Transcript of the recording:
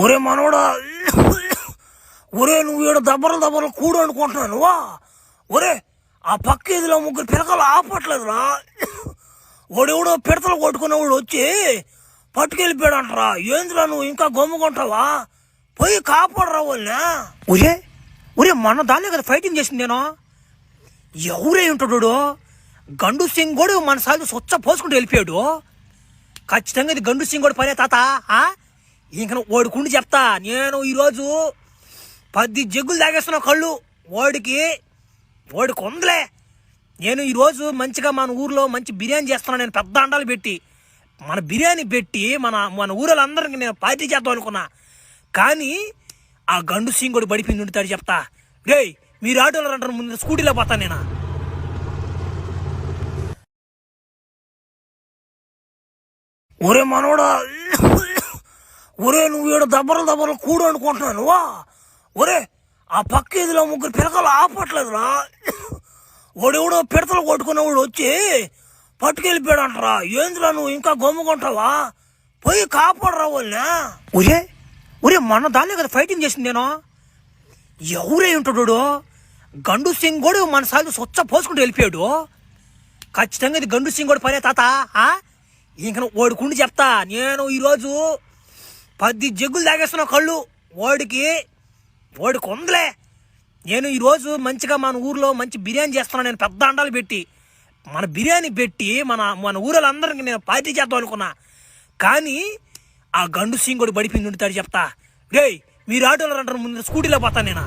ఒరే మనోడా, ఒరే నువ్వు ఈడ దబ్బరలు కూడు అనుకుంటున్నావు నువ్వా? ఒరే ఆ పక్క ఇదిలో ముగ్గురు పిలకలు ఆపట్లేదురా. వాడెవడో పిడతలు కొట్టుకున్నవాడు వచ్చి పట్టుకెళ్ళిపోయాడు అంటరా. ఏందిరా నువ్వు ఇంకా గమ్ముకుంటావా? పోయి కాపాడరా వాళ్ళని. ఒరే ఒరే మన దానిలో కదా ఫైటింగ్ చేసింది నేను. ఎవరే ఉంటాడు? గండు సింగ్ కూడా మన సార్లు స్వచ్ఛ పోసుకుంటూ వెళ్ళిపోయాడు. ఖచ్చితంగా ఇది గండు సింగ్ కూడా పనే తాత. ఇంక వాడికుండి చెప్తా, నేను ఈరోజు 10 జగ్గులు తాగేస్తున్నా కళ్ళు. వాడికి ఉందలే. నేను ఈరోజు మంచిగా మన ఊర్లో మంచి బిర్యానీ చేస్తున్నాను. నేను పెద్ద అండాలు పెట్టి మన బిర్యానీ పెట్టి మన ఊరోళ్ళందరికీ నేను పార్టీ చేద్దాం అనుకున్నా. కానీ ఆ గండు సింగ్ కూడా బడిపిండి ఉంటాడు చెప్తా. రే మీరు ఆటోలో అంటారు, ముందు స్కూటీలో పోతాను నేను. ఒరే మనోడా, ఒరే నువ్వు ఈడ దబ్బరలు కూడు అనుకుంటున్నావు నువ్వా? ఒరే ఆ పక్క ఇదిలో ముగ్గురు పిలకలు ఆపట్లేదురా. వాడెవడో పిడతలు కొట్టుకున్నవాడు వచ్చి పట్టుకెళ్ళిపోయాడు అంటరా. ఏందిరా నువ్వు ఇంకా గమ్ముకుంటావా? పోయి కాపాడరా వాళ్ళని. ఒరే ఒరే మన దానిలో కదా ఫైటింగ్ చేసింది నేను. ఎవరే ఉంటాడు? గండు సింగ్ కూడా మన సార్లు స్వచ్ఛ పోసుకుంటూ వెళ్ళిపోయాడు. ఖచ్చితంగా ఇది గండు సింగ్ కూడా పనే తాత. ఇంక వాడికుండి చెప్తా, నేను ఈరోజు 10 జగ్గులు తాగేస్తున్నా కళ్ళు. వాడికి ఉందలే. నేను ఈరోజు మంచిగా మన ఊర్లో మంచి బిర్యానీ చేస్తున్నాను. నేను పెద్ద అండాలు పెట్టి మన బిర్యానీ పెట్టి మన ఊరోళ్ళందరికీ నేను పార్టీ చేద్దాం అనుకున్నా. కానీ ఆ గండు సింగ్ కూడా బడిపిండి ఉంటాడు చెప్తా. రే మీరు ఆటోలో అంటారు, ముందు స్కూటీలో పోతాను నేను.